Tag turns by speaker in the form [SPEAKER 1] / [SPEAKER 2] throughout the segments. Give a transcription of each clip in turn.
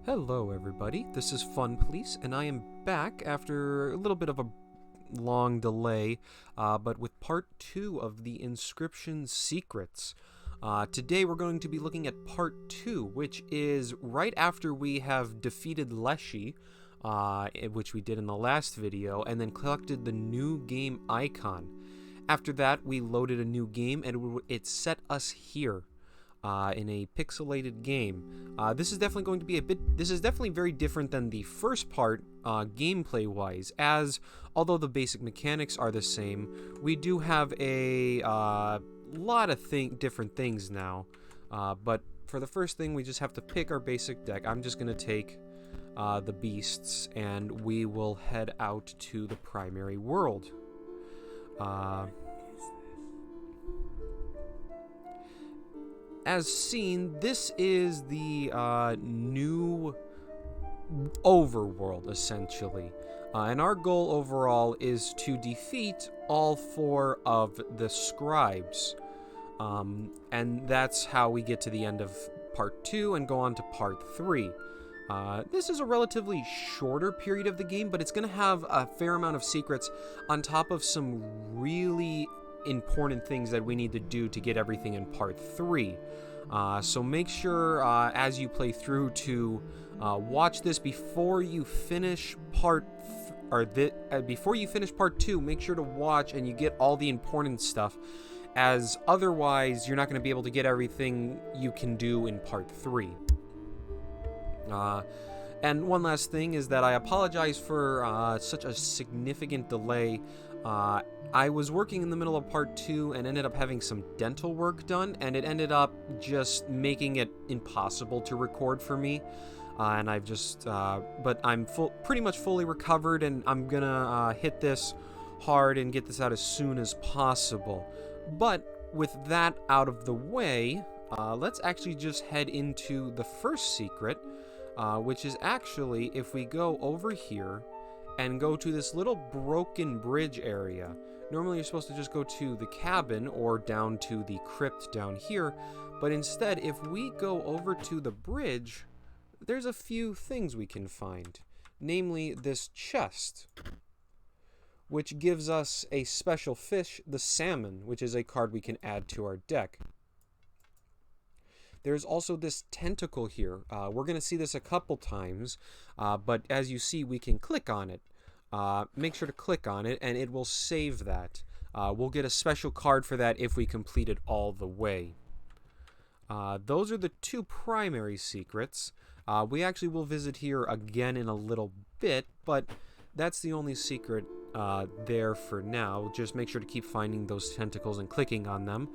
[SPEAKER 1] Hello everybody, this is Fun Police, and I am back after a little bit of a long delay, but with part 2 of the Inscryption Secrets. Today we're going to be looking at part 2, which is right after we have defeated Leshy, which we did in the last video, and then collected the new game icon. After that, we loaded a new game, and it set us here. In a pixelated game. This is definitely going to be this is definitely very different than the first part, gameplay-wise, as although the basic mechanics are the same, we do have a lot of different things now. But for the first thing, we just have to pick our basic deck. I'm just going to take the beasts, and we will head out to the primary world. As seen, this is the new Overworld, essentially. And our goal overall is to defeat all 4 of the scribes. And that's how we get to the end of part 2 and go on to part 3. This is a relatively shorter period of the game, but it's going to have a fair amount of secrets on top of some really important things that we need to do to get everything in part 3. So make sure as you play through to watch this before you finish part before you finish part 2. Make sure to watch and you get all the important stuff, as otherwise you're not going to be able to get everything you can do in part 3. And one last thing is that I apologize for such a significant delay. I was working in the middle of part 2 and ended up having some dental work done, and it ended up just making it impossible to record for me. And I've just, but I'm pretty much fully recovered, and I'm gonna hit this hard and get this out as soon as possible. But with that out of the way, let's actually just head into the first secret, which is actually, if we go over here and go to this little broken bridge area. Normally you're supposed to just go to the cabin or down to the crypt down here, but instead, if we go over to the bridge, there's a few things we can find. Namely, this chest, which gives us a special fish, the salmon, which is a card we can add to our deck. There's also this tentacle here. We're going to see this a couple times, but as you see, we can click on it. Make sure to click on it, and it will save that. We'll get a special card for that if we complete it all the way. Those are the 2 primary secrets. We actually will visit here again in a little bit, but that's the only secret there for now. Just make sure to keep finding those tentacles and clicking on them.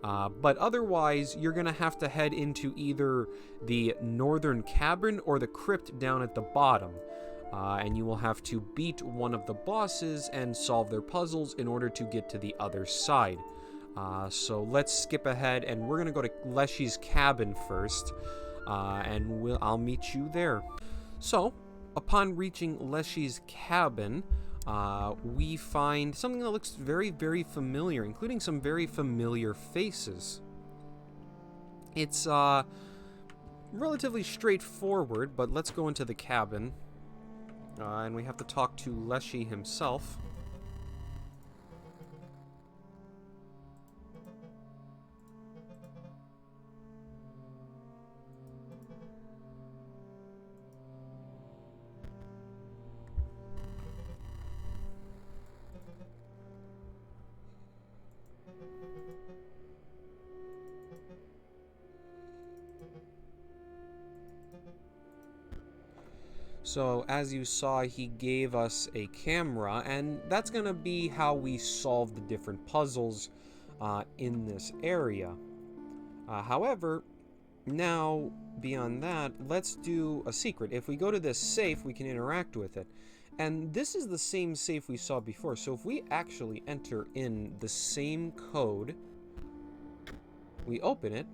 [SPEAKER 1] But otherwise, you're going to have to head into either the northern cabin or the crypt down at the bottom. And you will have to beat one of the bosses and solve their puzzles in order to get to the other side. So let's skip ahead, and we're going to go to Leshy's cabin first, and I'll meet you there. So, upon reaching Leshy's cabin, we find something that looks very, very familiar, including some very familiar faces. It's relatively straightforward, but let's go into the cabin. And we have to talk to Leshy himself. So, as you saw, he gave us a camera, and that's going to be how we solve the different puzzles in this area. However, now, beyond that, let's do a secret. If we go to this safe, we can interact with it. And this is the same safe we saw before, so if we actually enter in the same code, we open it,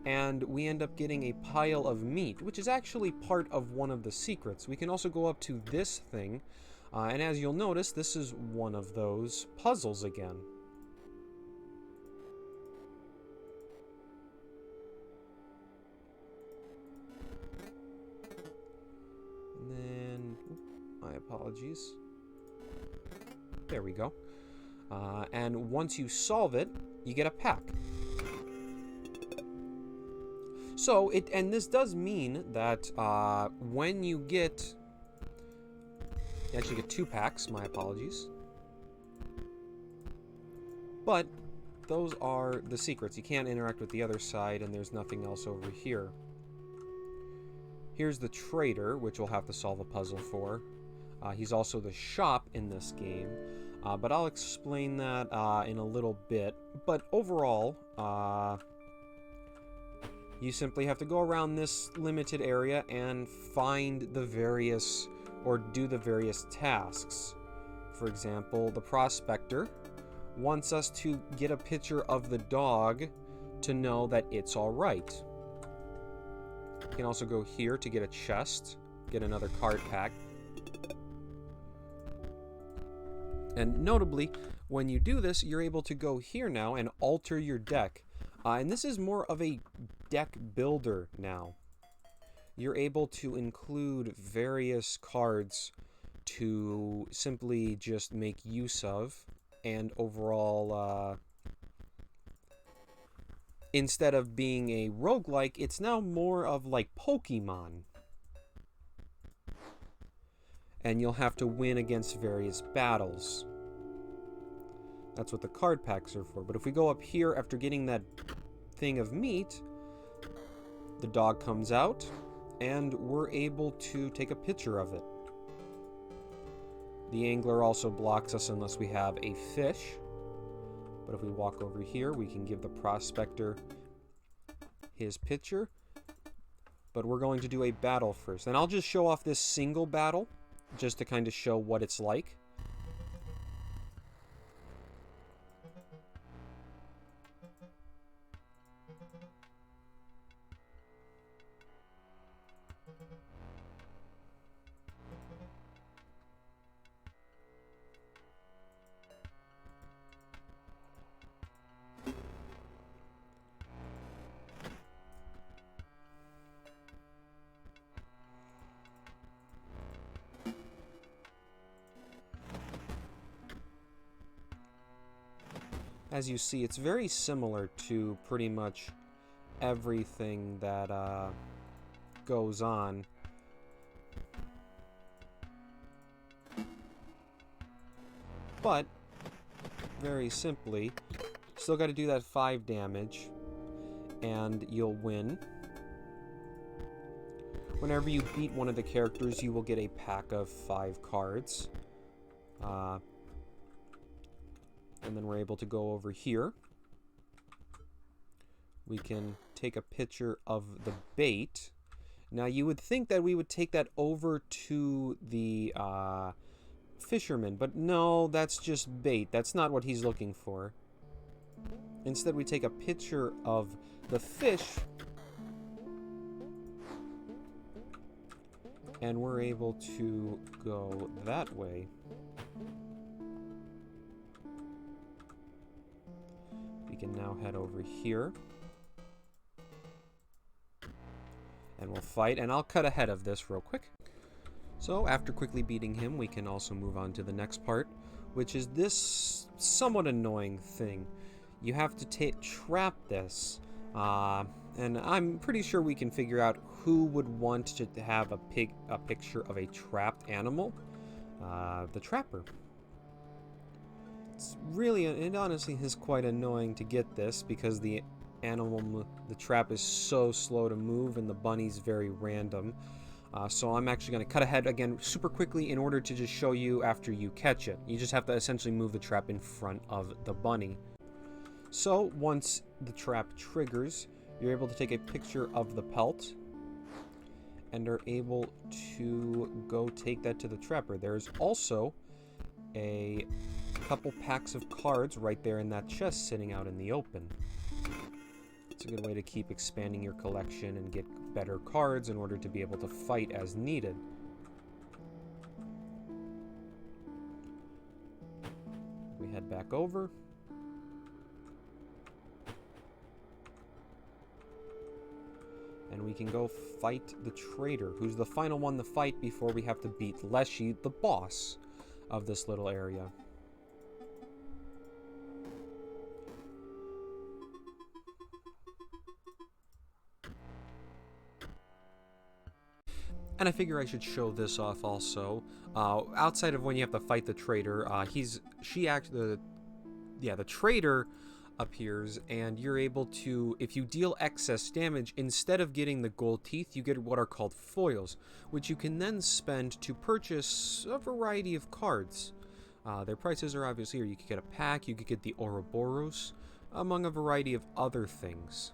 [SPEAKER 1] and we end up getting a pile of meat, which is actually part of one of the secrets. We can also go up to this thing, and as you'll notice, this is one of those puzzles again. apologies. There we go. And once you solve it, you get a pack. So, and this does mean that when you get... You actually get 2 packs, my apologies. But those are the secrets. You can't interact with the other side, and there's nothing else over here. Here's the trader, which we'll have to solve a puzzle for. He's also the shop in this game, but I'll explain that in a little bit. But overall, you simply have to go around this limited area and find the various, or do the various tasks. For example, the prospector wants us to get a picture of the dog to know that it's alright. You can also go here to get a chest, get another card pack. And notably, when you do this, you're able to go here now and alter your deck. And this is more of a deck builder now. You're able to include various cards to simply just make use of, and overall, instead of being a roguelike, it's now more of like Pokemon. And you'll have to win against various battles. That's what the card packs are for. But if we go up here after getting that thing of meat, the dog comes out, and we're able to take a picture of it. The angler also blocks us unless we have a fish. But if we walk over here, we can give the prospector his picture. But we're going to do a battle first. And I'll just show off this single battle, just to kind of show what it's like. As you see, it's very similar to pretty much everything that goes on. But, very simply, still got to do that 5 damage, and you'll win. Whenever you beat one of the characters, you will get a pack of 5 cards. And then we're able to go over here. We can take a picture of the bait. Now, you would think that we would take that over to the fisherman, but no, that's just bait. That's not what he's looking for. Instead, we take a picture of the fish, and we're able to go that way. We can now head over here. And we'll fight, and I'll cut ahead of this real quick. So, after quickly beating him, we can also move on to the next part, which is this somewhat annoying thing. You have to trap this, and I'm pretty sure we can figure out who would want to have a picture of a trapped animal. The trapper. It's really, it honestly is quite annoying to get this because the trap is so slow to move and the bunny's very random. So I'm actually going to cut ahead again super quickly in order to just show you after you catch it. You just have to essentially move the trap in front of the bunny. So once the trap triggers, you're able to take a picture of the pelt and are able to go take that to the trapper. There's also a couple packs of cards right there in that chest sitting out in the open. It's a good way to keep expanding your collection and get better cards in order to be able to fight as needed. We head back over. And we can go fight the traitor, who's the final one to fight before we have to beat Leshy, the boss of this little area. And I figure I should show this off also. Outside of when you have to fight the traitor, the traitor appears, and you're able to, if you deal excess damage, instead of getting the gold teeth, you get what are called foils, which you can then spend to purchase a variety of cards. Their prices are obviously here. You could get a pack, you could get the Ouroboros, among a variety of other things.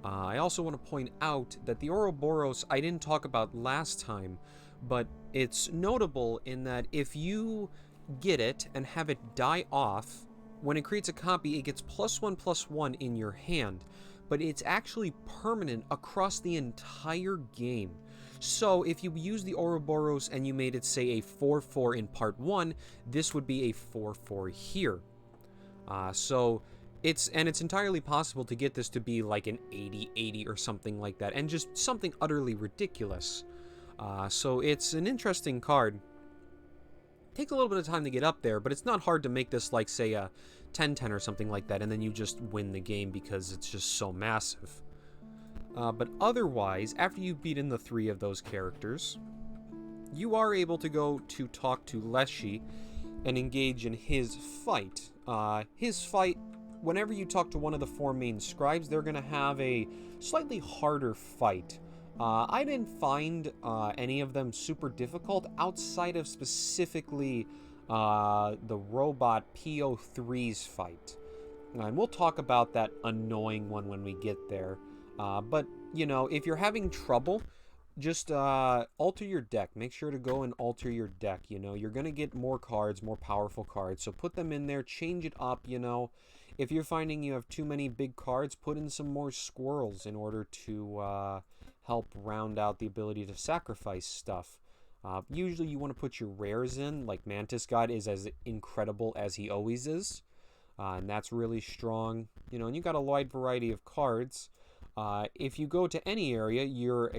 [SPEAKER 1] I also want to point out that the Ouroboros I didn't talk about last time, but it's notable in that if you get it and have it die off, when it creates a copy, it gets +1/+1 in your hand, but it's actually permanent across the entire game. So if you use the Ouroboros and you made it, say, a 4/4 in part 1, this would be a 4/4 here. It's entirely possible to get this to be like an 80/80 or something like that, and just something utterly ridiculous. So it's an interesting card. Takes a little bit of time to get up there, but it's not hard to make this like, say, a 10/10 or something like that, and then you just win the game because it's just so massive. But otherwise, after you've beaten the 3 of those characters, you are able to go to talk to Leshy and engage in his fight. Whenever you talk to one of the 4 main scribes, they're going to have a slightly harder fight. I didn't find any of them super difficult outside of specifically the robot PO3's fight. And we'll talk about that annoying one when we get there. But, you know, if you're having trouble, just alter your deck. Make sure to go and alter your deck, you know. You're going to get more cards, more powerful cards. So put them in there, change it up, you know. If you're finding you have too many big cards, put in some more squirrels in order to help round out the ability to sacrifice stuff. Usually you want to put your rares in, like Mantis God is as incredible as he always is. And that's really strong. You know, and you got a wide variety of cards. If you go to any area, your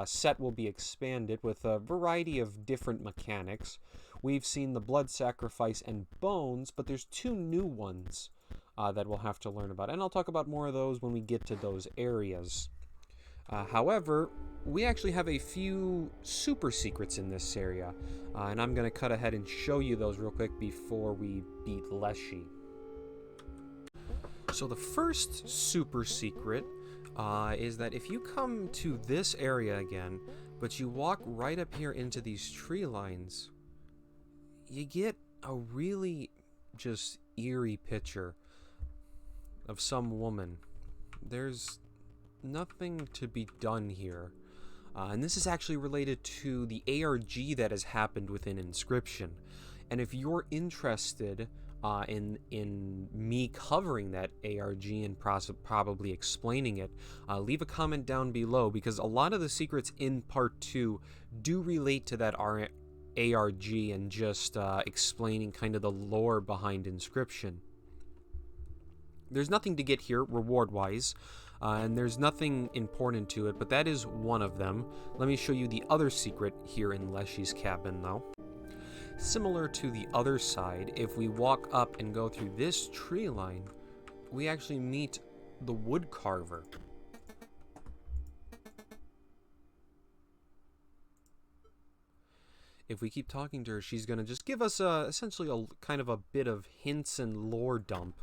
[SPEAKER 1] set will be expanded with a variety of different mechanics. We've seen the blood sacrifice and bones, but there's 2 new ones that we'll have to learn about. And I'll talk about more of those when we get to those areas. However, we actually have a few super secrets in this area. And I'm going to cut ahead and show you those real quick before we beat Leshy. So the first super secret is that if you come to this area again, but you walk right up here into these tree lines, you get a really just eerie picture of some woman. There's nothing to be done here. And this is actually related to the ARG that has happened within Inscryption. And if you're interested in me covering that ARG and probably explaining it, leave a comment down below, because a lot of the secrets in part 2 do relate to that ARG and just explaining kind of the lore behind Inscryption. There's nothing to get here reward-wise, and there's nothing important to it, but that is one of them. Let me show you the other secret here in Leshy's cabin, though. Similar to the other side, if we walk up and go through this tree line, we actually meet the wood carver. If we keep talking to her, she's going to just give us essentially a kind of a bit of hints and lore dump.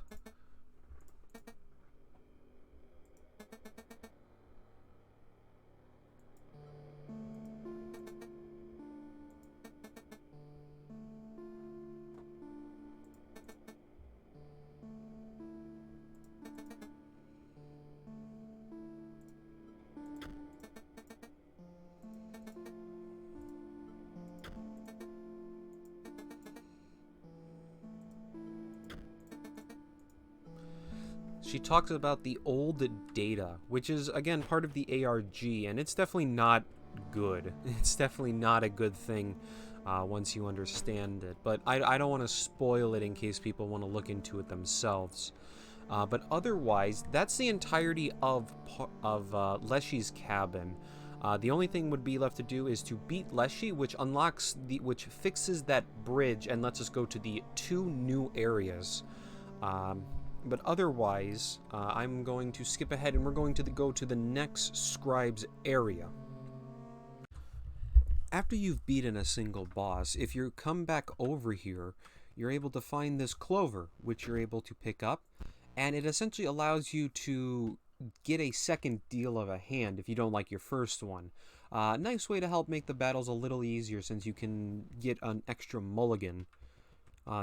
[SPEAKER 1] She talks about the old data, which is, again, part of the ARG, and it's definitely not good. It's definitely not a good thing once you understand it, but I don't want to spoil it in case people want to look into it themselves. But otherwise, that's the entirety of Leshy's cabin. The only thing would be left to do is to beat Leshy, which fixes that bridge and lets us go to the 2 new areas. But otherwise, I'm going to skip ahead and we're going to go to the next scribe's area. After you've beaten a single boss, if you come back over here, you're able to find this clover, which you're able to pick up, and it essentially allows you to get a second deal of a hand if you don't like your first one. Nice way to help make the battles a little easier since you can get an extra mulligan.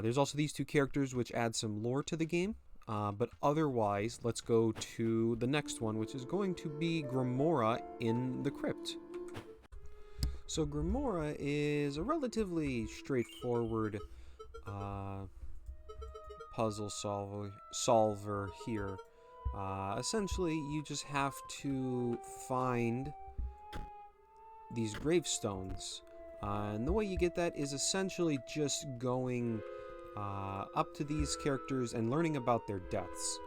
[SPEAKER 1] There's also these 2 characters which add some lore to the game. But otherwise, let's go to the next one, which is going to be Grimoria in the Crypt. So Grimoria is a relatively straightforward puzzle solver here. Essentially, you just have to find these gravestones. And the way you get that is essentially just going up to these characters and learning about their deaths.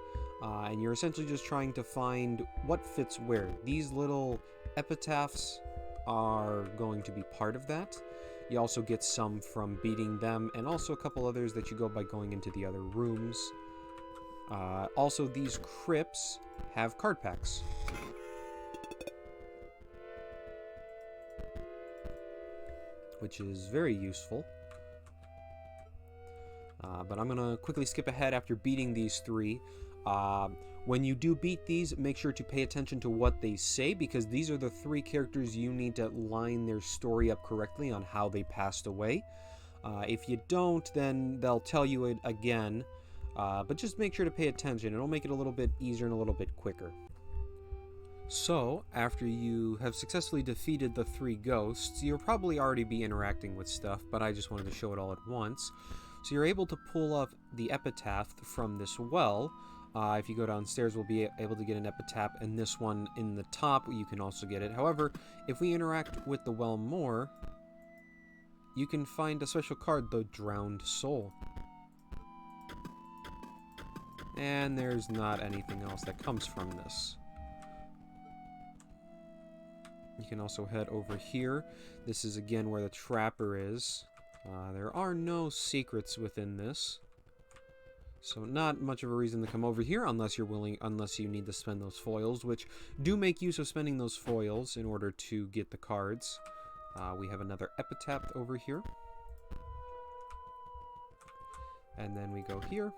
[SPEAKER 1] And you're essentially just trying to find what fits where. These little epitaphs are going to be part of that. You also get some from beating them, and also a couple others that you go by going into the other rooms. Also, these crypts have card packs. Which is very useful. But I'm going to quickly skip ahead after beating these 3. When you do beat these, make sure to pay attention to what they say, because these are the 3 characters you need to line their story up correctly on how they passed away. If you don't, then they'll tell you it again, but just make sure to pay attention. It'll make it a little bit easier and a little bit quicker. So, after you have successfully defeated the 3 ghosts, you'll probably already be interacting with stuff, but I just wanted to show it all at once. So you're able to pull up the epitaph from this well. If you go downstairs, we'll be able to get an epitaph, and this one in the top, you can also get it. However, if we interact with the well more, you can find a special card, the Drowned Soul. And there's not anything else that comes from this. You can also head over here. This is again where the trapper is. There are no secrets within this, so not much of a reason to come over here unless you're willing, unless you need to spend those foils, which do make use of spending those foils in order to get the cards. We have another epitaph over here, and then we go here,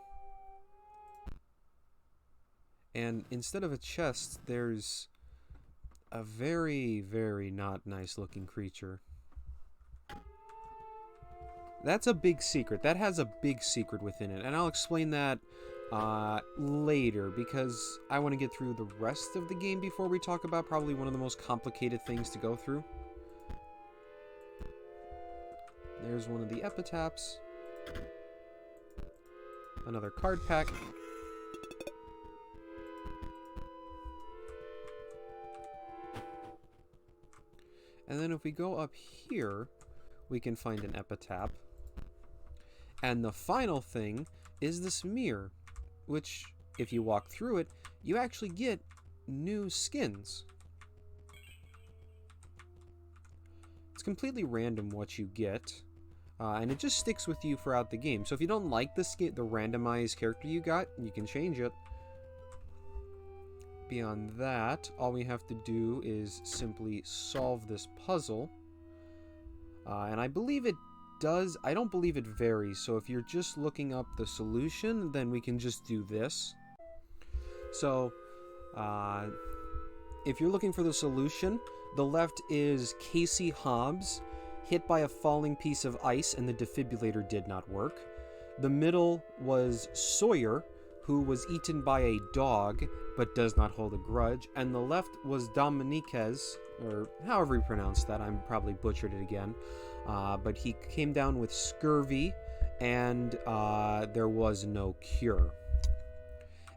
[SPEAKER 1] and instead of a chest, there's a very, very not nice looking creature. That's a big secret. That has a big secret within it, and I'll explain that later, because I want to get through the rest of the game before we talk about probably one of the most complicated things to go through. There's one of the epitaphs. Another card pack. And then if we go up here, we can find an epitaph. And the final thing is this mirror, which, if you walk through it, you actually get new skins. It's completely random what you get, and it just sticks with you throughout the game. So if you don't like the randomized character you got, you can change it. Beyond that, all we have to do is simply solve this puzzle. And I believe it does. I don't believe it varies. So if you're just looking up the solution, then we can just do this. So if you're looking for the solution, the left is Casey Hobbs, hit by a falling piece of ice and the defibrillator did not work. The middle was Sawyer, who was eaten by a dog but does not hold a grudge. And the left was Dominiquez, or however you pronounce that. I'm probably butchered it again. But he came down with scurvy, and there was no cure.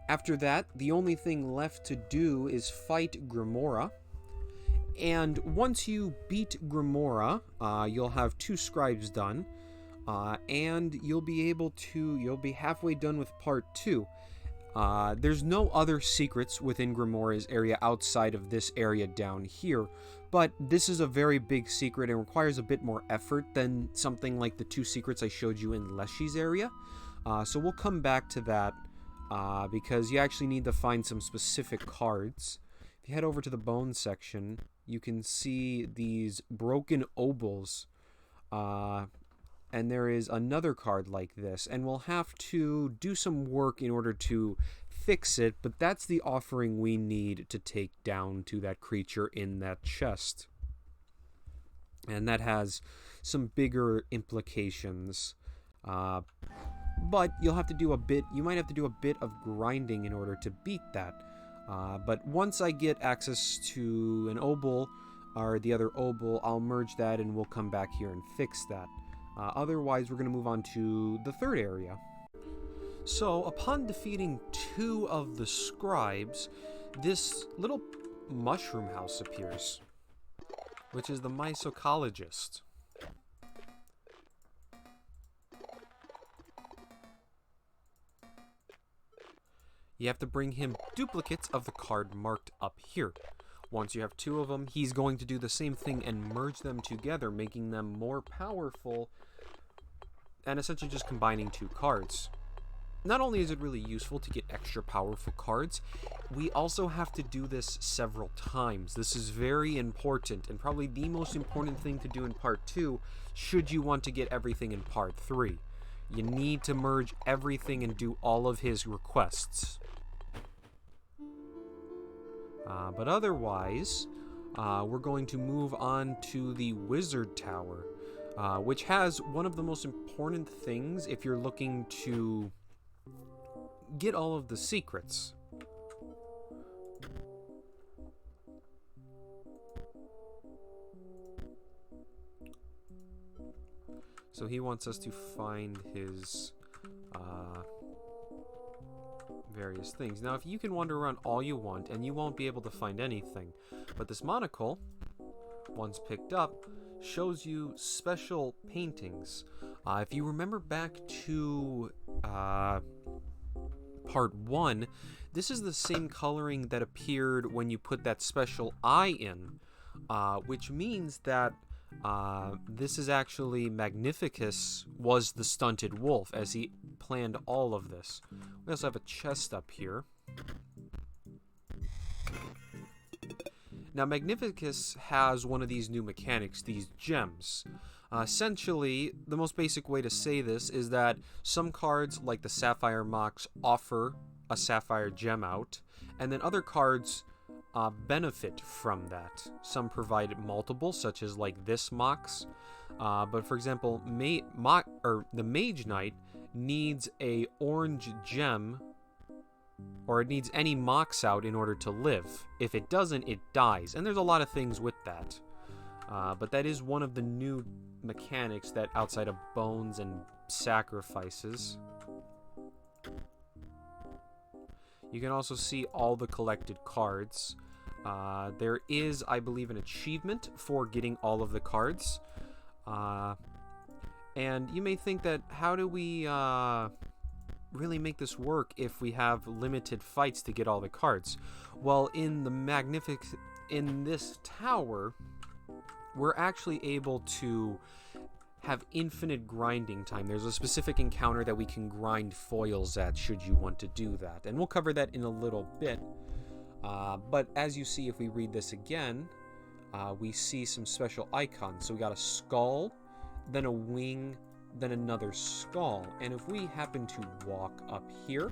[SPEAKER 1] After that, the only thing left to do is fight Grimoria. And once you beat Grimoria, you'll have 2 scribes done. And you'll be halfway done with part 2. There's no other secrets within Grimoria's area outside of this area down here, but this is a very big secret and requires a bit more effort than something like the 2 secrets I showed you in Leshy's area. So we'll come back to that because you actually need to find some specific cards. If you head over to the bone section, you can see these broken obols. And there is another card like this, and we'll have to do some work in order to fix it, but that's the offering we need to take down to that creature in that chest. And that has some bigger implications. But you might have to do a bit of grinding in order to beat that. But once I get access to an obol, or the other obol, I'll merge that and we'll come back here and fix that. Otherwise, we're going to move on to the 3rd area. So, upon defeating 2 of the scribes, this little mushroom house appears, which is the Mycologist. You have to bring him duplicates of the card marked up here. Once you have 2 of them, he's going to do the same thing and merge them together, making them more powerful, and essentially just combining 2 cards. Not only is it really useful to get extra powerful cards, we also have to do this several times. This is very important, and probably the most important thing to do in Part 2, should you want to get everything in Part 3. You need to merge everything and do all of his requests. But otherwise, we're going to move on to the Wizard Tower, which has one of the most important things if you're looking to get all of the secrets. So he wants us to find his various things. Now, if you can wander around all you want, and you won't be able to find anything, but this monocle, once picked up, shows you special paintings. If you remember back to Part 1, this is the same coloring that appeared when you put that special eye in, which means that this is actually Magnificus was the stunted wolf, as he planned all of this. We also have a chest up here. Now, Magnificus has one of these new mechanics, these gems. Essentially, the most basic way to say this is that some cards, like the Sapphire Mox, offer a Sapphire gem out, and then other cards benefit from that. Some provide multiple, such as like this Mox. But for example, the Mage Knight needs a orange gem, or it needs any Mox out in order to live. If it doesn't, it dies. And there's a lot of things with that. But that is one of the new mechanics that outside of bones and sacrifices. You can also see all the collected cards. There is, I believe, an achievement for getting all of the cards. And you may think that, how do we really make this work if we have limited fights to get all the cards? Well, in this tower, we're actually able to have infinite grinding time. There's a specific encounter that we can grind foils at should you want to do that. And we'll cover that in a little bit. But as you see, if we read this again, we see some special icons. So we got a skull, then a wing, then another skull. And if we happen to walk up here,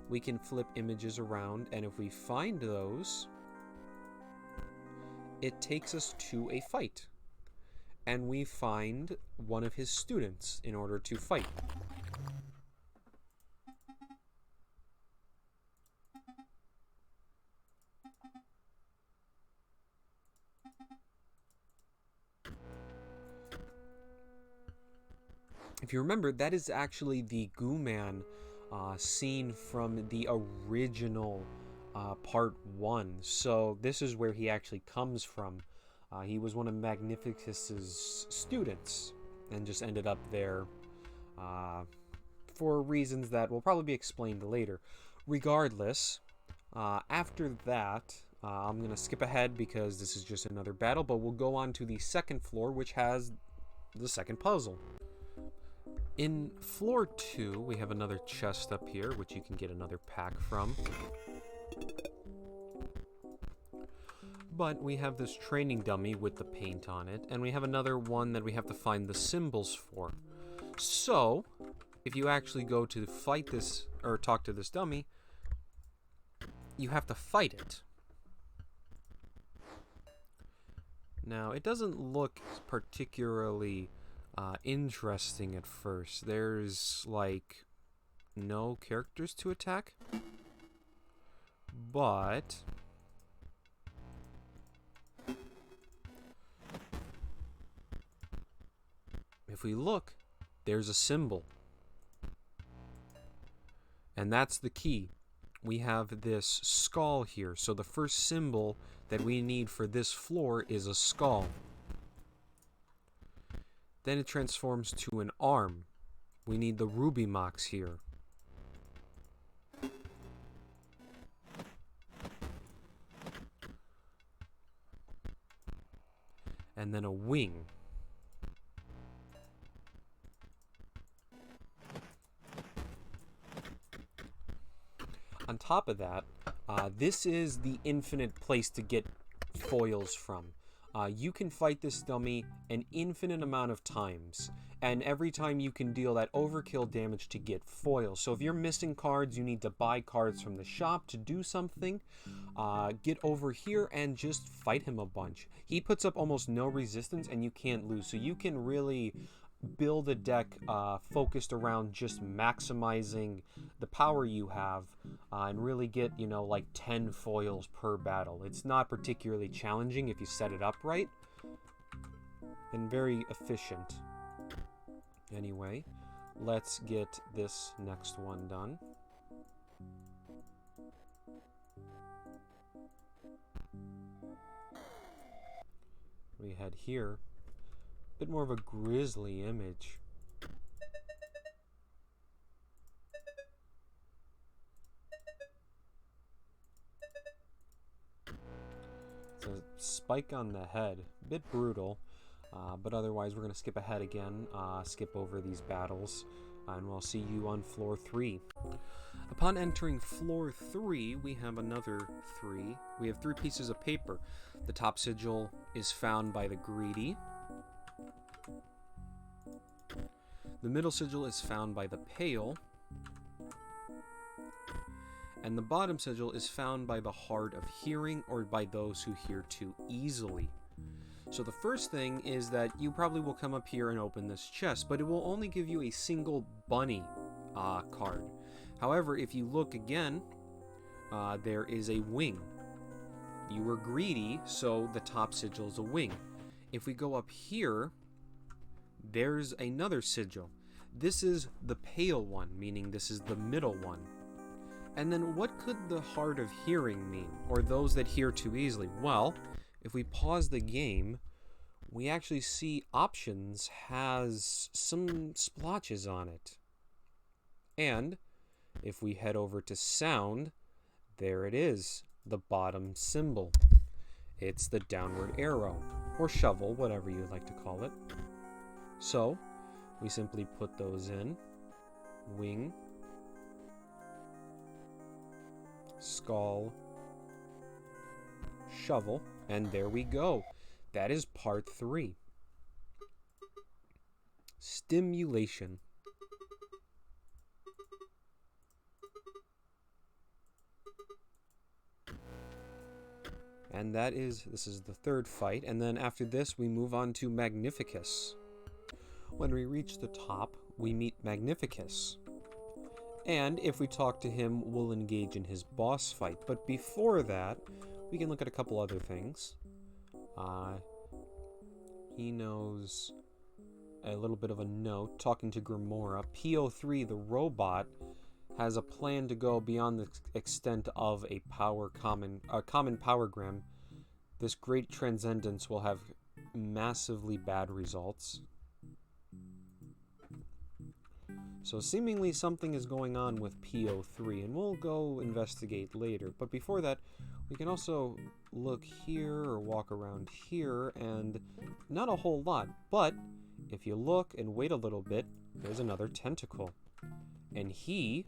[SPEAKER 1] we can flip images around. And if we find those, it takes us to a fight. And we find one of his students in order to fight. If you remember, that is actually the Goo Man scene from the original Part 1. So this is where he actually comes from. He was one of Magnificus's students and just ended up there for reasons that will probably be explained later. Regardless, after that, I'm going to skip ahead because this is just another battle, but we'll go on to the second floor, which has the second puzzle. In floor 2, we have another chest up here, which you can get another pack from. But we have this training dummy with the paint on it, and we have another one that we have to find the symbols for. So, if you actually go to fight this, or talk to this dummy, you have to fight it. Now, it doesn't look particularly interesting at first. There's, like, no characters to attack. But if we look, there's a symbol. And that's the key. We have this skull here. So the first symbol that we need for this floor is a skull. Then it transforms to an arm. We need the ruby mox here. And then a wing. On top of that, this is the infinite place to get foils from. You can fight this dummy an infinite amount of times, and every time you can deal that overkill damage to get foils. So if you're missing cards, you need to buy cards from the shop to do something, get over here and just fight him a bunch. He puts up almost no resistance and you can't lose, so you can really build a deck focused around just maximizing the power you have and really get, you know, like 10 foils per battle. It's not particularly challenging if you set it up right, and very efficient. Anyway, let's get this next one done. We head here. Bit more of a grisly image. It's a spike on the head. A bit brutal, but otherwise we're going to skip ahead again, skip over these battles, and we'll see you on floor 3. Upon entering floor 3, we have another 3. We have 3 pieces of paper. The top sigil is found by the greedy. The middle sigil is found by the pale, and the bottom sigil is found by the hard of hearing, or by those who hear too easily. So the first thing is that you probably will come up here and open this chest, but it will only give you a single bunny card. However, if you look again, there is a wing. You were greedy, so the top sigil is a wing. If we go up here, there's another sigil. This is the pale one, meaning this is the middle one. And then what could the hard of hearing mean, or those that hear too easily? Well, if we pause the game, we actually see options has some splotches on it. And if we head over to sound, there it is, the bottom symbol. It's the downward arrow, or shovel, whatever you'd like to call it. So, we simply put those in. Wing, skull, shovel, and there we go. That is part 3. Stimulation. And this is the 3rd fight, and then after this we move on to Magnificus. When we reach the top, we meet Magnificus. And if we talk to him, we'll engage in his boss fight. But before that, we can look at a couple other things. He knows a little bit of a note, talking to Grimoria. PO3, the robot, has a plan to go beyond the extent of a common powergram. This great transcendence will have massively bad results. So seemingly something is going on with PO3, and we'll go investigate later. But before that, we can also look here or walk around here, and not a whole lot. But if you look and wait a little bit, there's another tentacle. And he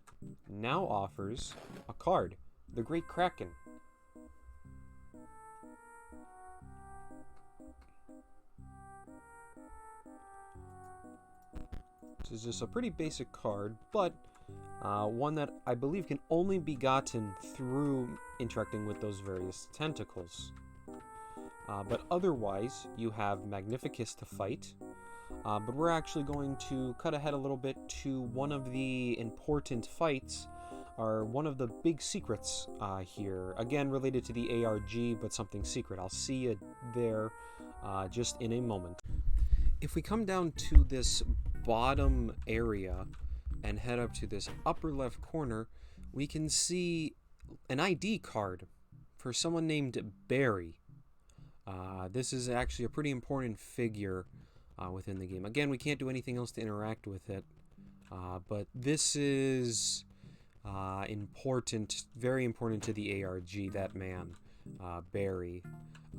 [SPEAKER 1] now offers a card, the Great Kraken. This is just a pretty basic card, but one that I believe can only be gotten through interacting with those various tentacles. But otherwise, you have Magnificus to fight. But we're actually going to cut ahead a little bit to one of the important fights, or one of the big secrets here. Again, related to the ARG, but something secret. I'll see you there just in a moment. If we come down to this bottom area and head up to this upper left corner, we can see an ID card for someone named Barry. This is actually a pretty important figure within the game. Again, we can't do anything else to interact with it, but this is important, very important to the ARG, that man, Barry.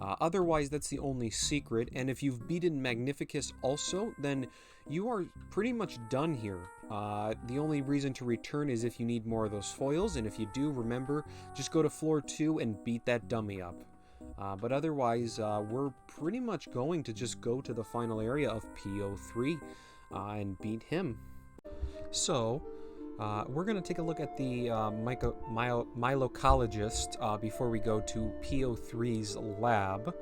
[SPEAKER 1] Otherwise, that's the only secret, and if you've beaten Magnificus also, then you are pretty much done here. The only reason to return is if you need more of those foils, and if you do, remember, just go to floor 2 and beat that dummy up. But otherwise, we're pretty much going to just go to the final area of PO3 and beat him. So, we're going to take a look at the Mycologist before we go to PO3's lab.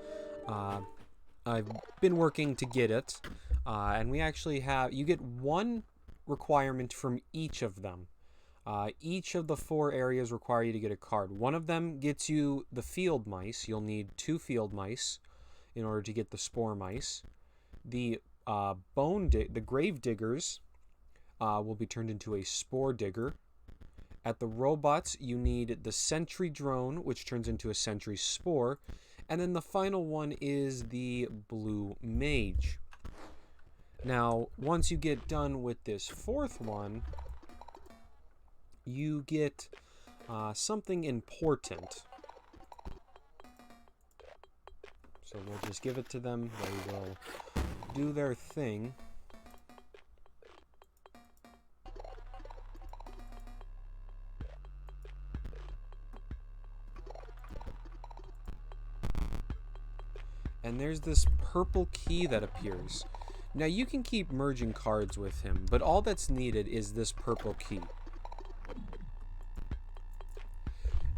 [SPEAKER 1] I've been working to get it, and we actually have, you get one requirement from each of them. Each of the 4 areas require you to get a card. One of them gets you the field mice. You'll need 2 field mice in order to get the spore mice. The grave diggers will be turned into a spore digger. At the robots, you need the sentry drone, which turns into a sentry spore. And then the final one is the blue mage. Now, once you get done with this 4th one, you get something important. So we'll just give it to them. They will do their thing. And there's this purple key that appears. Now you can keep merging cards with him, but all that's needed is this purple key.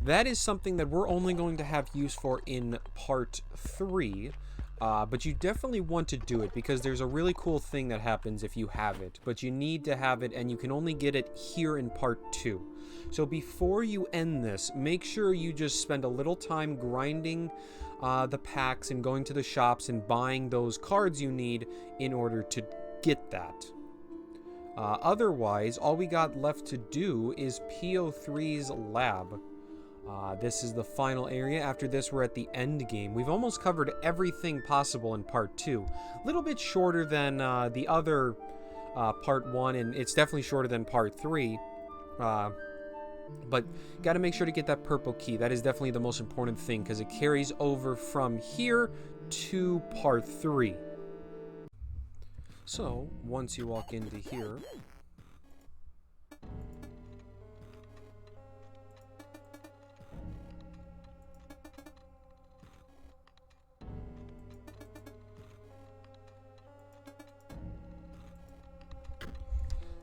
[SPEAKER 1] That is something that we're only going to have use for in part 3, but you definitely want to do it because there's a really cool thing that happens if you have it, but you need to have it and you can only get it here in part 2. So before you end this, make sure you just spend a little time grinding the packs and going to the shops and buying those cards you need in order to get that. Otherwise, all we got left to do is PO3's lab. This is the final area. After this, we're at the end game. We've almost covered everything possible in part 2. A little bit shorter than the other part 1, and it's definitely shorter than part 3. But got to make sure to get that purple key. That is definitely the most important thing because it carries over from here to part 3. So, once you walk into here,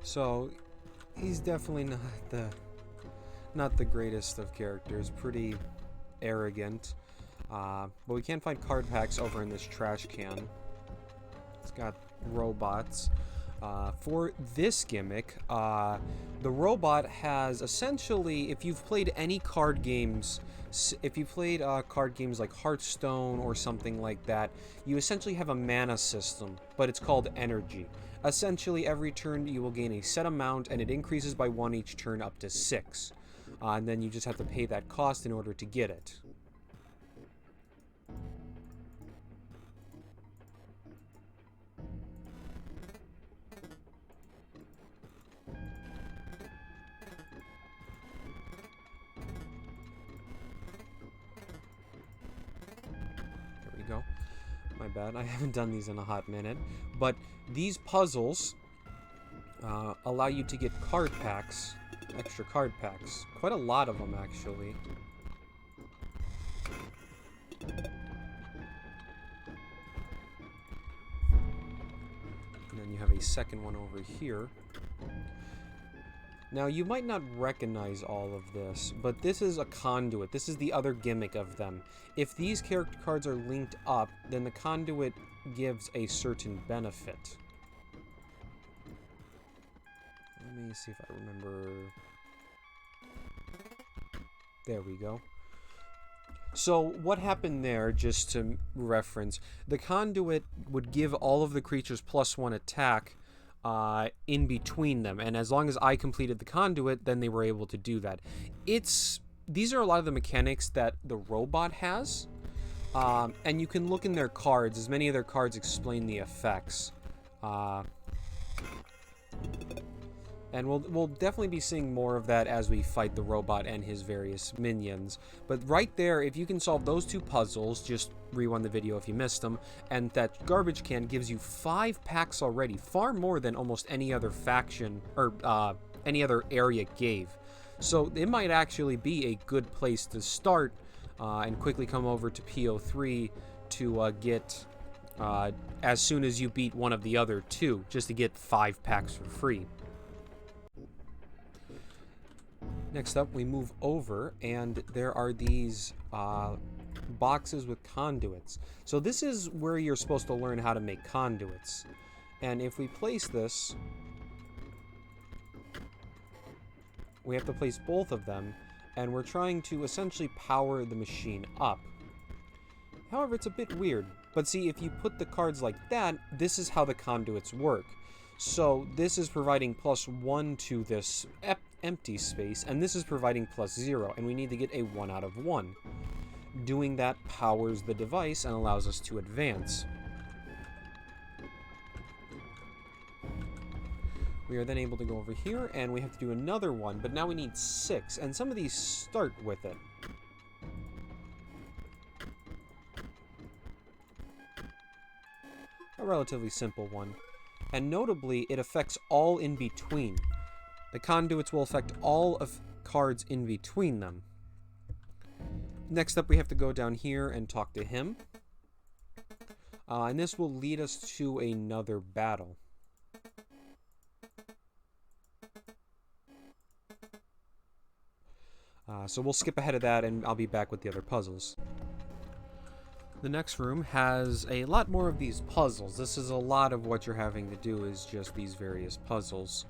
[SPEAKER 1] so he's definitely not the greatest of characters, pretty arrogant. But we can find card packs over in this trash can. It's got robots. For this gimmick, the robot has essentially, if you've played any card games, if you played card games like Hearthstone or something like that, you essentially have a mana system, but it's called energy. Essentially, every turn you will gain a set amount, and it increases by 1 each turn up to 6. And then you just have to pay that cost in order to get it. we go. My bad, I haven't done these in a hot minute. But these puzzles allow you to get card packs, extra card packs. Quite a lot of them, actually. And then you have a second one over here. Now, you might not recognize all of this, but this is a conduit. This is the other gimmick of them. If these character cards are linked up, then the conduit gives a certain benefit. Let me see if I remember. There we go. So, what happened there, just to reference, the conduit would give all of the creatures +1 attack in between them, and as long as I completed the conduit, then they were able to do that. These are a lot of the mechanics that the robot has, and you can look in their cards, as many of their cards explain the effects. And we'll definitely be seeing more of that as we fight the robot and his various minions. But right there, if you can solve those two puzzles, just rewind the video if you missed them, and that garbage can gives you 5 packs already, far more than almost any other faction, or any other area gave. So it might actually be a good place to start, and quickly come over to PO3 to get, as soon as you beat one of the other 2, just to get 5 packs for free. Next up, we move over, and there are these boxes with conduits. So this is where you're supposed to learn how to make conduits. And if we place this, we have to place both of them, and we're trying to essentially power the machine up. However, it's a bit weird. But see, if you put the cards like that, this is how the conduits work. So this is providing +1 to this empty space, and this is providing +0, and we need to get a 1 out of 1. Doing that powers the device and allows us to advance. We are then able to go over here, and we have to do another one, but now we need 6, and some of these start with it. A relatively simple one. And notably, it affects all in between. The conduits will affect all of cards in between them. Next up, we have to go down here and talk to him. And this will lead us to another battle. So we'll skip ahead of that, and I'll be back with the other puzzles. The next room has a lot more of these puzzles. This is a lot of what you're having to do is just these various puzzles.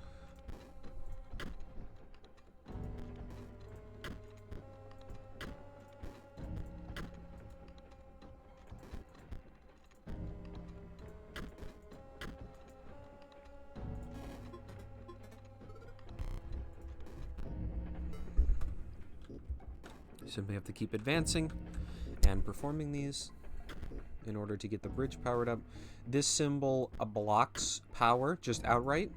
[SPEAKER 1] You simply have to keep advancing and performing these in order to get the bridge powered up. This symbol blocks power just outright.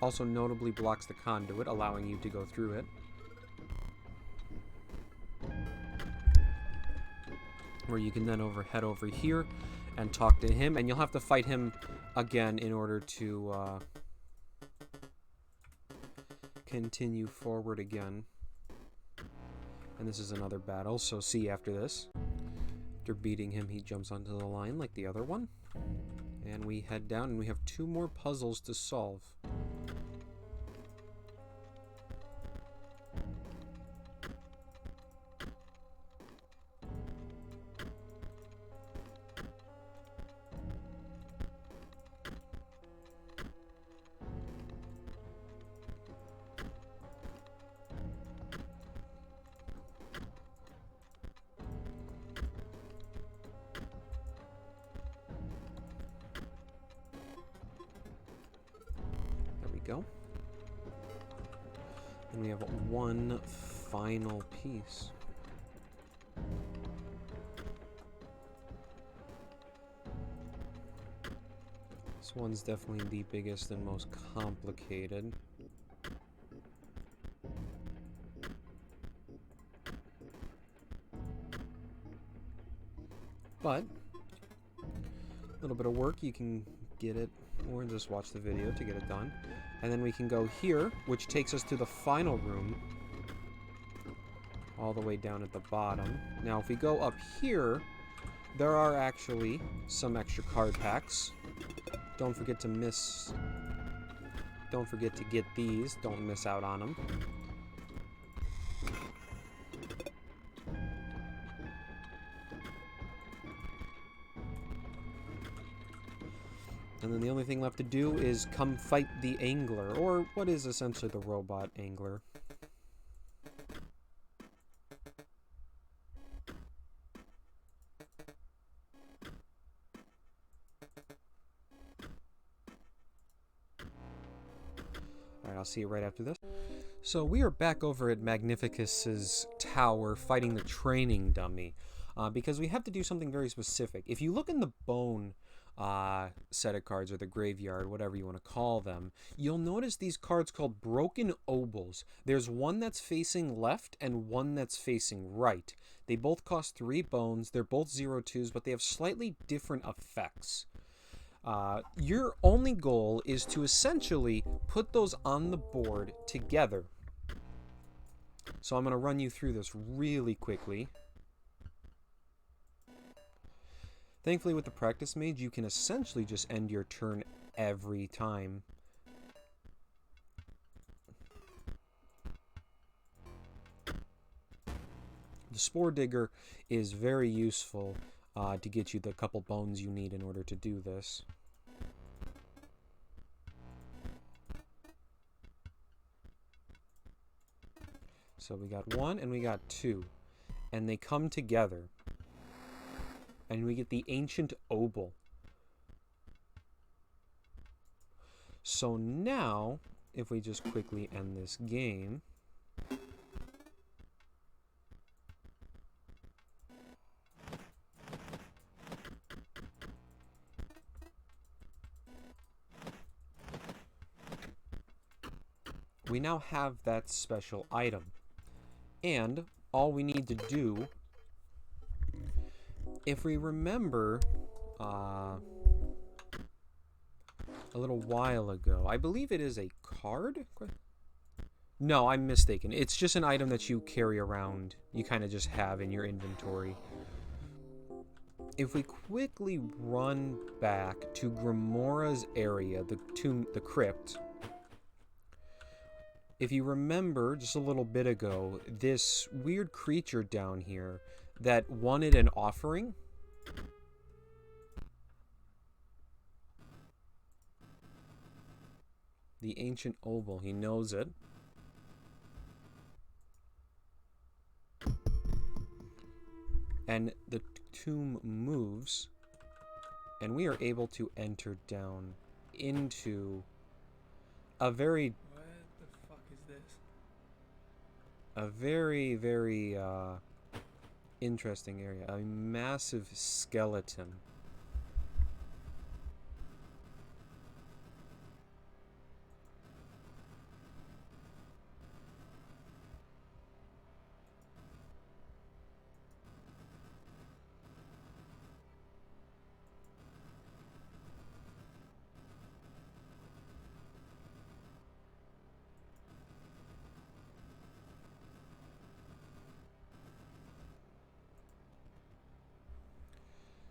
[SPEAKER 1] Also notably blocks the conduit, allowing you to go through it. Where you can then head over here and talk to him, and you'll have to fight him again in order to continue forward again. And this is another battle, so see you after this. After beating him, he jumps onto the line like the other one. And we head down, and we have 2 more puzzles to solve. go. And we have one final piece. This one's definitely the biggest and most complicated. But a little bit of work, you can get it, or just watch the video to get it done. And then we can go here, which takes us to the final room, all the way down at the bottom. Now, if we go up here, there are actually some extra card packs. Don't forget to get these. Don't miss out on them. And then the only thing left to do is come fight the angler, or what is essentially the robot angler. Alright, I'll see you right after this. So we are back over at Magnificus's Tower fighting the training dummy, because we have to do something very specific. If you look in the bone set of cards, or the graveyard, whatever you want to call them, you'll notice these cards called broken obols. There's one that's facing left and one that's facing right. They both cost 3 bones. They're both 0/2s, but they have slightly different effects. Your only goal is to essentially put those on the board together. So I'm going to run you through this really quickly. Thankfully, with the practice mage, you can essentially just end your turn every time. The Spore Digger is very useful to get you the couple bones you need in order to do this. So we got 1 and we got 2, and they come together. And we get the Ancient Obol. So now, if we just quickly end this game, we now have that special item. And all we need to do, if we remember a little while ago, I believe it is a card? No, I'm mistaken. It's just an item that you carry around. You kind of just have in your inventory. If we quickly run back to Grimoria's area, the crypt, if you remember just a little bit ago, this weird creature down here that wanted an offering, the Ancient Obol, he knows it. And the tomb moves, and we are able to enter down into a very...
[SPEAKER 2] Where the fuck is this?
[SPEAKER 1] A very, very interesting area. A massive skeleton.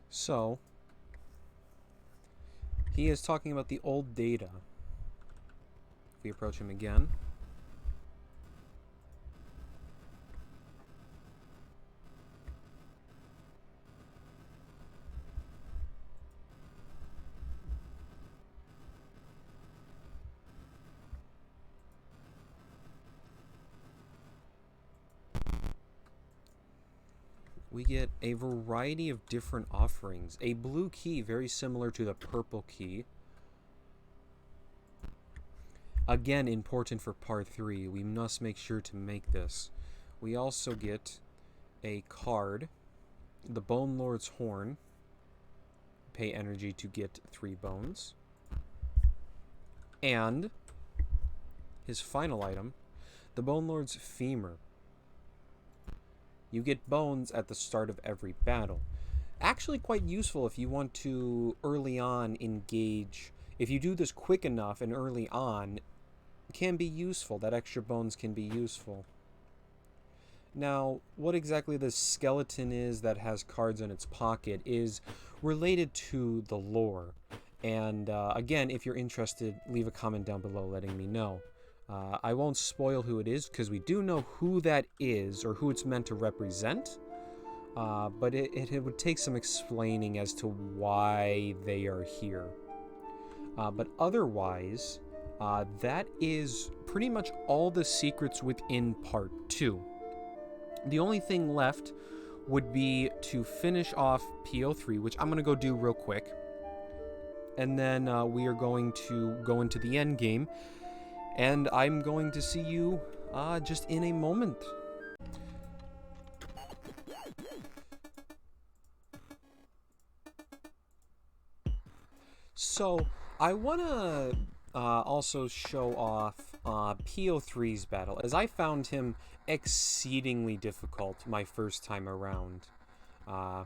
[SPEAKER 1] So, he is talking about the old data. If we approach him again. We get a variety of different offerings. A blue key, very similar to the purple key. Again, important for part 3. We must make sure to make this. We also get a card, the Bonelord's Horn. Pay energy to get 3 bones. And his final item, the Bonelord's Femur. You get bones at the start of every battle. Actually quite useful if you want to early on engage. If you do this quick enough and early on, it can be useful. That extra bones can be useful. Now, what exactly this skeleton is that has cards in its pocket is related to the lore. And again, if you're interested, leave a comment down below letting me know. I won't spoil who it is because we do know who that is or who it's meant to represent. But it would take some explaining as to why they are here. But otherwise, that is pretty much all the secrets within part 2. The only thing left would be to finish off PO3, which I'm going to go do real quick. And then we are going to go into the end game. And I'm going to see you just in a moment. So, I want to also show off PO3's battle, as I found him exceedingly difficult my first time around. I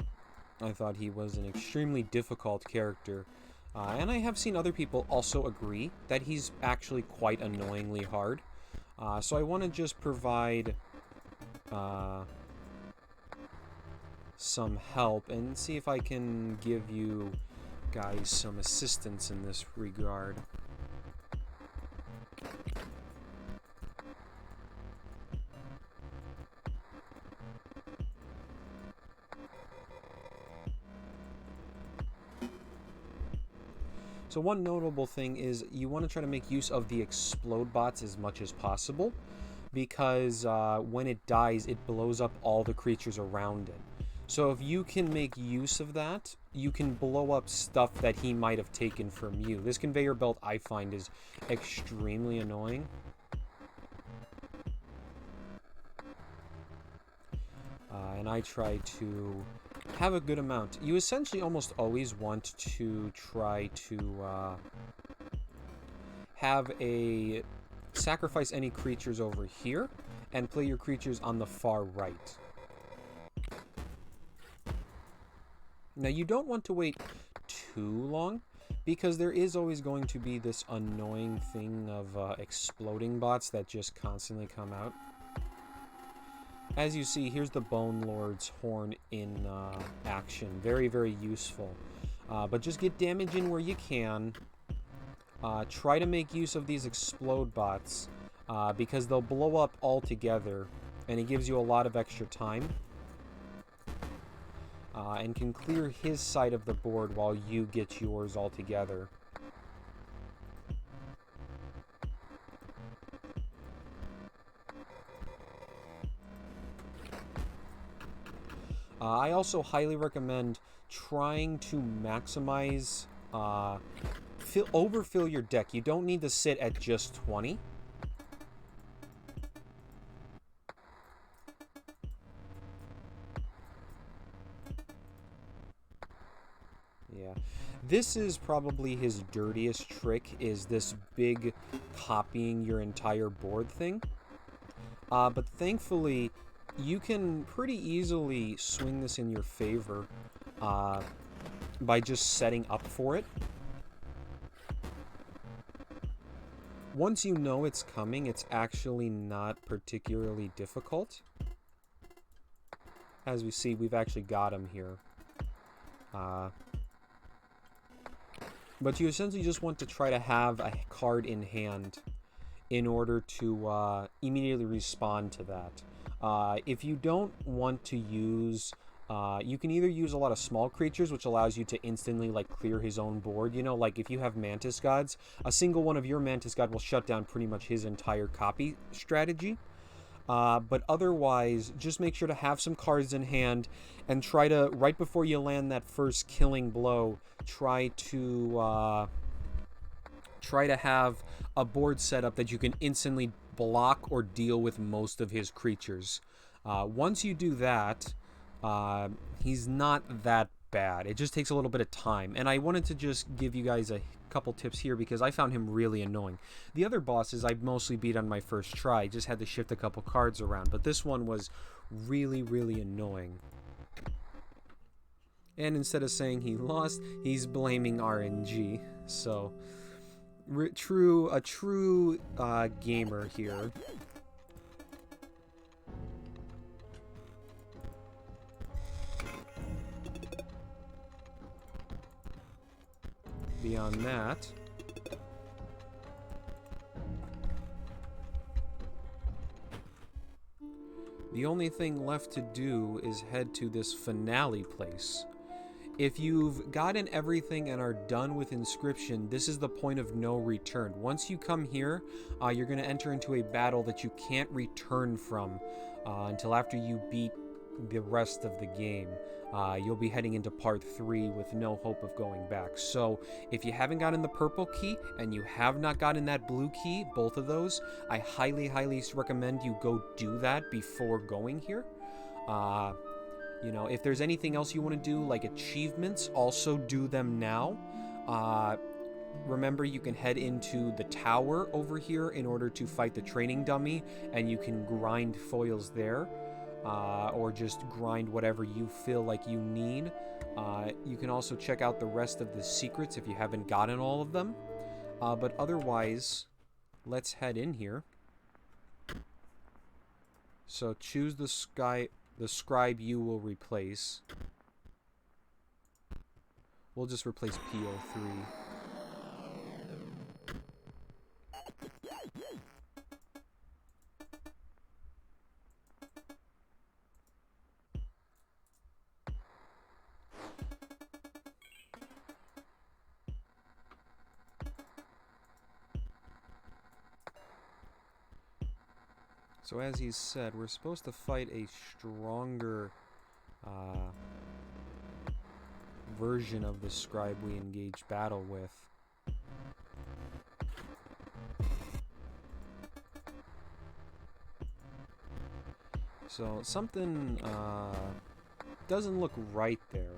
[SPEAKER 1] thought he was an extremely difficult character, and I have seen other people also agree that he's actually quite annoyingly hard. So I want to just provide some help and see if I can give you guys some assistance in this regard. So one notable thing is you want to try to make use of the explode bots as much as possible, because when it dies, it blows up all the creatures around it. So if you can make use of that, you can blow up stuff that he might have taken from you. This conveyor belt, I find, is extremely annoying. And I try to have a good amount. You essentially almost always want to try to have a sacrifice any creatures over here and play your creatures on the far right. Now you don't want to wait too long, because there is always going to be this annoying thing of exploding bots that just constantly come out. As you see, here's the Bonelord's Horn in action. Very, very useful. But just get damage in where you can. Try to make use of these explode bots, because they'll blow up altogether, and it gives you a lot of extra time. And can clear his side of the board while you get yours all together. I also highly recommend trying to maximize, overfill your deck. You don't need to sit at just 20. Yeah, this is probably his dirtiest trick, is this big copying your entire board thing. But thankfully, you can pretty easily swing this in your favor by just setting up for it. Once you know it's coming, it's actually not particularly difficult. As we see, we've actually got him here. But you essentially just want to try to have a card in hand in order to immediately respond to that. If you don't want to use, you can either use a lot of small creatures, which allows you to instantly like clear his own board. You know, like if you have Mantis Gods, a single one of your Mantis God will shut down pretty much his entire copy strategy. But otherwise, just make sure to have some cards in hand and try to, right before you land that first killing blow, try to try to have a board set up that you can instantly block or deal with most of his creatures. Once you do that, he's not that bad. It just takes a little bit of time. And I wanted to just give you guys a couple tips here because I found him really annoying. The other bosses I mostly beat on my first try. Just had to shift a couple cards around. But this one was really, really annoying. And instead of saying he lost, he's blaming RNG. So, a true gamer here. Beyond that, the only thing left to do is head to this finale place. If you've gotten everything and are done with Inscryption, this is the point of no return. Once you come here, you're going to enter into a battle that you can't return from until after you beat the rest of the game. You'll be heading into part 3 with no hope of going back. So if you haven't gotten the purple key and you have not gotten that blue key, both of those, I highly, highly recommend you go do that before going here. You know, if there's anything else you want to do, like achievements, also do them now. Remember, you can head into the tower over here in order to fight the training dummy, and you can grind foils there. Or just grind whatever you feel like you need. You can also check out the rest of the secrets if you haven't gotten all of them. But otherwise, let's head in here. So choose the scribe you will replace. We'll just replace PO3. So as he said, we're supposed to fight a stronger version of the scribe we engaged battle with. So something doesn't look right there.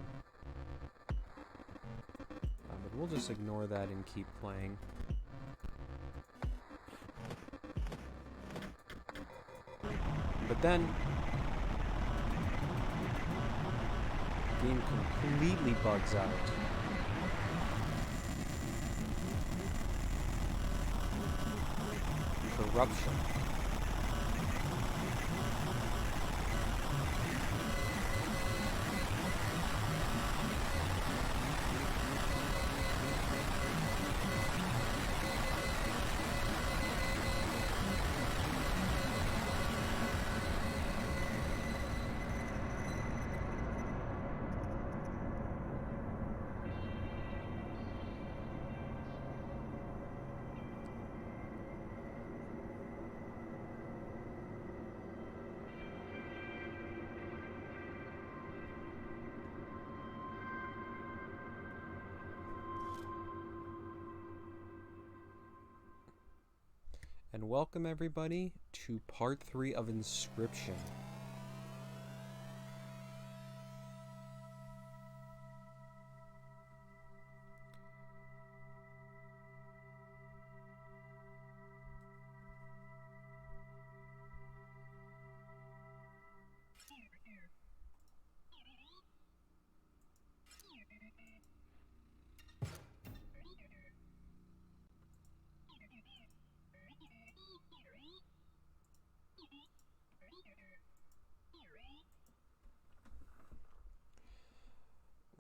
[SPEAKER 1] But we'll just ignore that and keep playing. But then, the game completely bugs out. Corruption. And welcome everybody to part 3 of Inscryption.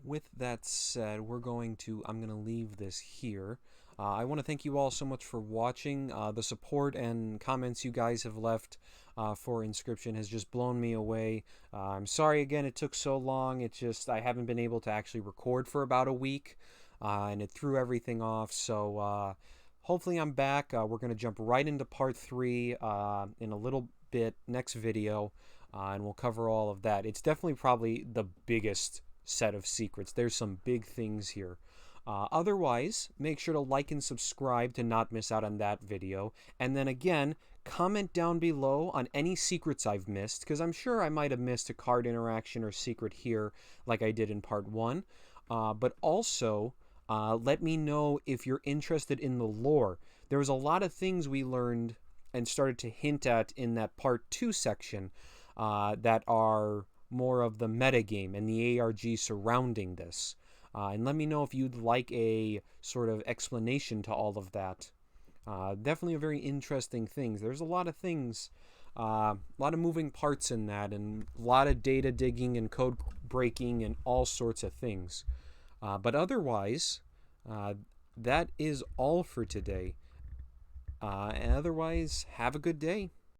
[SPEAKER 1] With that said, I'm going to leave this here. I want to thank you all so much for watching. The support and comments you guys have left for Inscryption has just blown me away. I'm sorry again it took so long. I haven't been able to actually record for about a week, and it threw everything off. So hopefully I'm back. We're going to jump right into part 3 in a little bit, next video, and we'll cover all of that. It's definitely probably the biggest set of secrets. There's some big things here. Otherwise, make sure to like and subscribe to not miss out on that video. And then again, comment down below on any secrets I've missed, because I'm sure I might have missed a card interaction or secret here like I did in part 1. But also, let me know if you're interested in the lore. There was a lot of things we learned and started to hint at in that part 2 section that are more of the metagame and the ARG surrounding this. And let me know if you'd like a sort of explanation to all of that. Definitely a very interesting thing. There's a lot of things, a lot of moving parts in that, and a lot of data digging and code breaking and all sorts of things. But otherwise, that is all for today. And otherwise, have a good day.